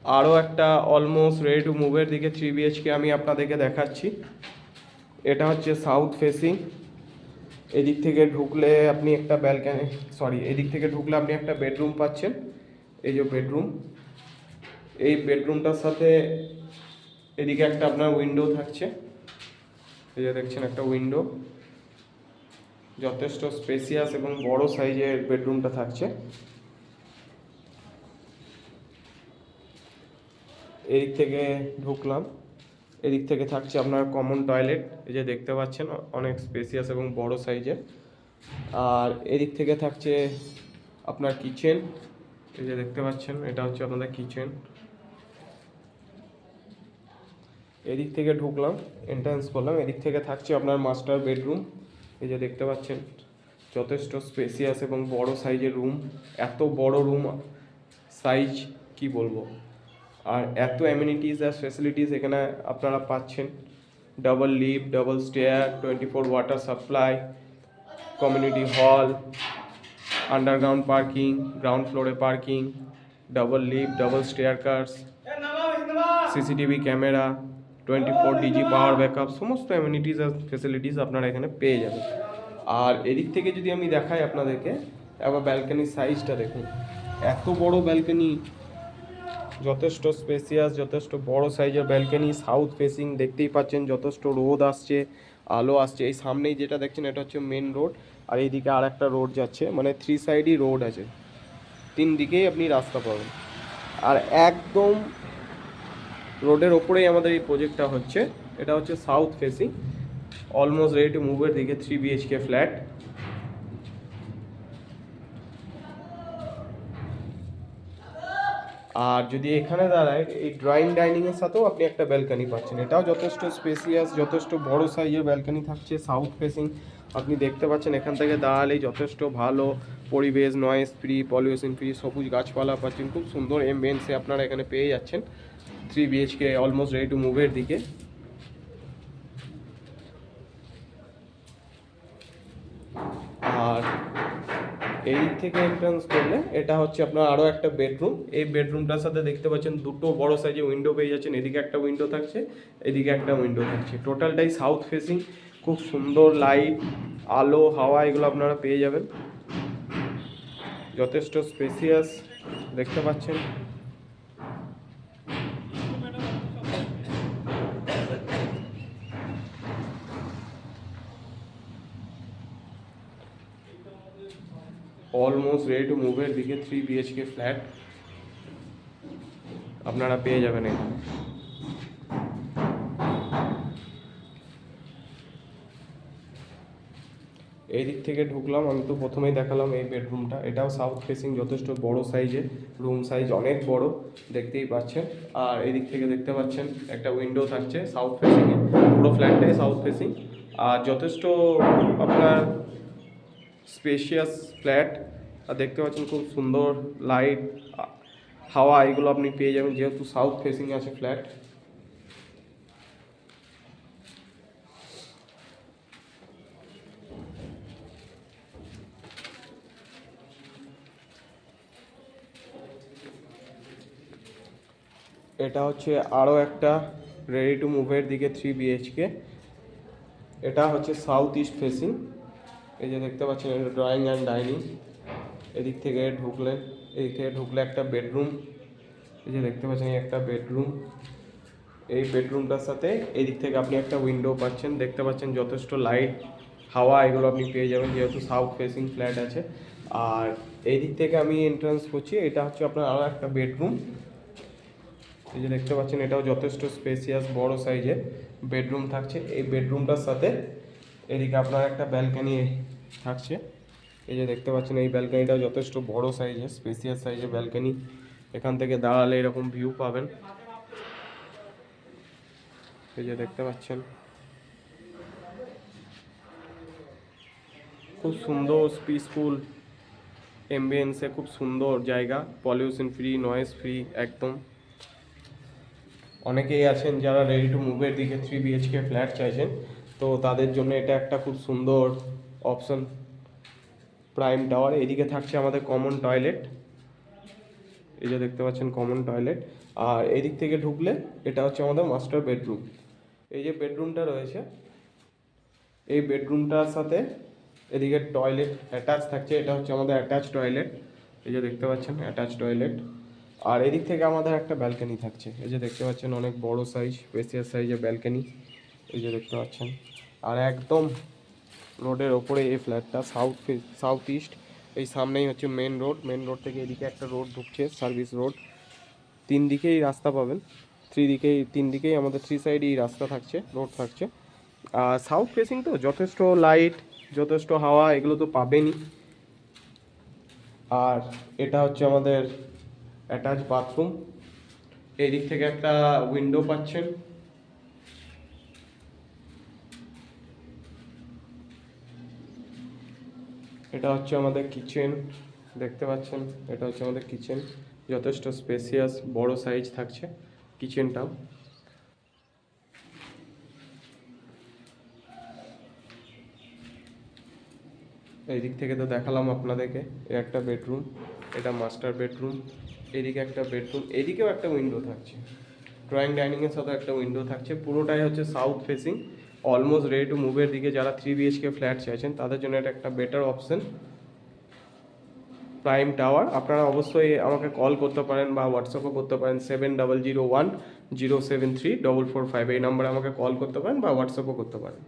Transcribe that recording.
আরও একটা almost ready to মুভের দিকে 3 BHK আমি আপনাদেরকে দেখাচ্ছি। এটা হচ্ছে সাউথ ফেসিং। এদিক থেকে ঢুকলে আপনি একটা ব্যালকনি, এদিক থেকে ঢুকলে আপনি একটা বেডরুম পাচ্ছেন। এই যে বেডরুম, এই বেডরুমটার সাথে এদিকে একটা আপনার উইন্ডো থাকছে। এই যে দেখছেন একটা উইন্ডো, যথেষ্ট স্পেসিয়াস এবং বড় সাইজের বেডরুমটা থাকছে। এদিক থেকে ঢুকলাম, এদিক থেকে থাকছে আপনার কমন টয়লেট। এই যে দেখতে পাচ্ছেন অনেক স্পেসিয়াস এবং বড় সাইজের। আর এদিক থেকে থাকছে আপনার কিচেন। এই যে দেখতে পাচ্ছেন এটা হচ্ছে আপনাদের কিচেন। এদিক থেকে ঢুকলাম, এন্ট্রান্স করলাম, এদিক থেকে থাকছে আপনার মাস্টার বেডরুম। এই যে দেখতে পাচ্ছেন যথেষ্ট স্পেসিয়াস এবং বড় সাইজের রুম। এত বড় রুম সাইজ কি বলবো, আর এত অ্যামিনিটিস আর ফ্যাসিলিটিস এখানে আপনারা পাচ্ছেন। Double lift, double stair, 24 water supply, community hall, underground parking, ground ফ্লোরে parking, double lift, double staircase, CCTV camera, 24 DG power backup, সমস্ত অ্যামিনিটিস আর ফেসিলিটিস আপনারা এখানে পেয়ে যাবেন। আর এদিক থেকে যদি আমি দেখাই আপনাদেরকে, একবার ব্যালকনির সাইজটা দেখুন। এত বড় ব্যালকনি, যথেষ্ট স্পেসিয়াস, যথেষ্ট বড় সাইজের ব্যালকনি, সাউথ ফেসিং। দেখতেই পাচ্ছেন যথেষ্ট রোদ আসছে, আলো আসছে। এই সামনেই যেটা দেখছেন এটা হচ্ছে মেন রোড, আর এইদিকে আর একটা রোড যাচ্ছে, মানে 3 সাইডই রোড আছে, 3 দিকেই আপনি রাস্তা পাবেন। আর একদম রোডের ওপরেই আমাদের এই প্রজেক্টটা হচ্ছে। এটা হচ্ছে south facing, almost ready to মুভের দিকে 3 BHK ফ্ল্যাট। আর যদি এখানে দাঁড়ায়, এই ড্রয়িং ডাইনিংয়ের সাথেও আপনি একটা ব্যালকনি পাচ্ছেন। এটাও যথেষ্ট স্পেসিয়াস, যথেষ্ট বড় সাইজের ব্যালকনি থাকছে, সাউথ ফেসিং। আপনি দেখতে পাচ্ছেন এখান থেকে দাঁড়ালেই যথেষ্ট ভালো পরিবেশ, নয়েজ ফ্রি, পলিউশন ফ্রি, সবুজ গাছপালা পাচ্ছেন। খুব সুন্দর এমবিয়েন্সে আপনারা এখানে পেয়ে যাচ্ছেন 3 BHK অলমোস্ট রেডি টু মুভের দিকে। আর এই দিক থেকে এন্ট্রান্স করলে এটা হচ্ছে আপনার আরও একটা বেডরুম। এই বেডরুমটার সাথে দেখতে পাচ্ছেন দুটো বড় সাইজে উইন্ডো পেয়ে যাচ্ছেন। এদিকে একটা উইন্ডো থাকছে, এদিকে একটা উইন্ডো থাকছে। টোটালটাই সাউথ ফেসিং, খুব সুন্দর লাইট, আলো, হাওয়া এগুলো আপনারা পেয়ে যাবেন। যথেষ্ট স্পেসিয়াস দেখতে পাচ্ছেন। অলমোস্ট রেডি টু মুভের দিকে 3 BHK ফ্ল্যাট আপনারা পেয়ে যাবেন এখানে। এই দিক থেকে ঢুকলাম, আমি তো প্রথমেই দেখালাম এই বেডরুমটা। এটাও সাউথ ফেসিং, যথেষ্ট বড় সাইজের রুম, সাইজ অনেক বড় দেখতেই পাচ্ছেন। আর এই দিক থেকে দেখতে পাচ্ছেন একটা উইন্ডো থাকছে সাউথ ফেসিংয়ে, পুরো ফ্ল্যাটটাই সাউথ ফেসিং। আর যথেষ্ট আপনার স্পেশিয়াস ফ্ল্যাট। আর দেখতে পাচ্ছেন খুব সুন্দর লাইট, হাওয়া এগুলো আপনি পেয়ে যাবেন, যেহেতু সাউথ ফেসিং আছে ফ্ল্যাট। এটা হচ্ছে আরও একটা রেডি টু মুভের দিকে 3 BHK। এটা হচ্ছে সাউথ ইস্ট ফেসিং। এই যে দেখতে পাচ্ছেন এটা ড্রয়িং অ্যান্ড ডাইনিং। এদিক থেকে ঢুকলেন, এদিক থেকে ঢুকলে একটা বেডরুম। এই যে দেখতে পাচ্ছেন একটা বেডরুম। এই বেডরুমটার সাথে এই দিক থেকে আপনি একটা উইন্ডো পাচ্ছেন। দেখতে পাচ্ছেন যথেষ্ট লাইট, হাওয়া এগুলো আপনি পেয়ে যাবেন, যেহেতু সাউথ ফেসিং ফ্ল্যাট আছে। আর এই দিক থেকে আমি এন্ট্রান্স করছি, এটা হচ্ছে আপনার আরও একটা বেডরুম। এই যে দেখতে পাচ্ছেন এটাও যথেষ্ট স্পেসিয়াস, বড় সাইজের বেডরুম থাকছে। এই বেডরুমটার সাথে এদিকে আপনার একটা ব্যালকনি থাকছে। এই যে দেখতে পাচ্ছেন এই ব্যালকনিটাও যথেষ্ট বড় সাইজের, স্পেসিয়াস সাইজের ব্যালকনি। এখান থেকে দাঁড়ালে এরকম ভিউ পাবেন। এই যে দেখতে পাচ্ছেন খুব সুন্দর পিসফুল এমবিয়েন্সে, খুব সুন্দর জায়গা, পলিউশন ফ্রি, নয়েজ ফ্রি একদম। অনেকেই আছেন যারা রেডি টু মুভের দিকে 3 BHK ফ্ল্যাট চাইছেন, তো তাদের জন্য এটা একটা খুব সুন্দর অপশন। প্রাইম টাওয়ার, এদিকে থাকছে আমাদের কমন টয়লেট। এই যে দেখতে পাচ্ছেন কমন টয়লেট। আর এদিক থেকে ঢুকলে এটা হচ্ছে আমাদের মাস্টার বেডরুম। এই যে বেডরুমটা রয়েছে, এই বেডরুমটার সাথে এদিকে টয়লেট অ্যাটাচ থাকছে। এটা হচ্ছে আমাদের অ্যাটাচ টয়লেট, এই যে দেখতে পাচ্ছেন অ্যাটাচ টয়লেট। আর এদিক থেকে আমাদের একটা ব্যালকনি থাকছে, এই যে দেখতে পাচ্ছেন অনেক বড় সাইজ, স্পেসিয়াস সাইজের ব্যালকনি, এই যে দেখতে পাচ্ছেন। আর একদম রোডের ওপরে এই ফ্ল্যাটটা, সাউথ ইস্ট। এই সামনেই হচ্ছে মেন রোড, মেন রোড থেকে এদিকে একটা রোড ঢুকছে, সার্ভিস রোড। তিন দিকেই রাস্তা পাবেন, তিন দিকেই আমাদের 3 সাইডেই রাস্তা থাকছে, রোড থাকছে। আর সাউথ ফেসিং তো যথেষ্ট লাইট, যথেষ্ট হাওয়া, এগুলো তো পাবেনই। আর এটা হচ্ছে আমাদের অ্যাটাচ বাথরুম। এই দিক থেকে একটা উইন্ডো পাচ্ছেন। এটা হচ্ছে আমাদের কিচেন, দেখতে পাচ্ছেন, এটা হচ্ছে আমাদের কিচেন। যথেষ্ট স্পেসিয়াস, বড় সাইজ থাকছে কিচেনটাও। এই দিক থেকে তো দেখালাম আপনাদেরকে, এই একটা বেডরুম, এটা মাস্টার বেডরুম। এদিকে একটা বেডরুম, এদিকেও একটা উইন্ডো থাকছে, ড্রয়িং ডাইনিংয়ের সাথে একটা উইন্ডো থাকছে। পুরোটাই হচ্ছে south facing, almost ready to মুভের দিকে যারা 3 BHK ফ্ল্যাট চাইছেন তাদের জন্য এটা একটা বেটার অপশন। Prime tower. আপনারা অবশ্যই আমাকে কল করতে পারেন বা হোয়াটসঅ্যাপও করতে পারেন, 7001073445, এই নাম্বারে আমাকে কল করতে পারেন বা হোয়াটসঅ্যাপও করতে পারেন।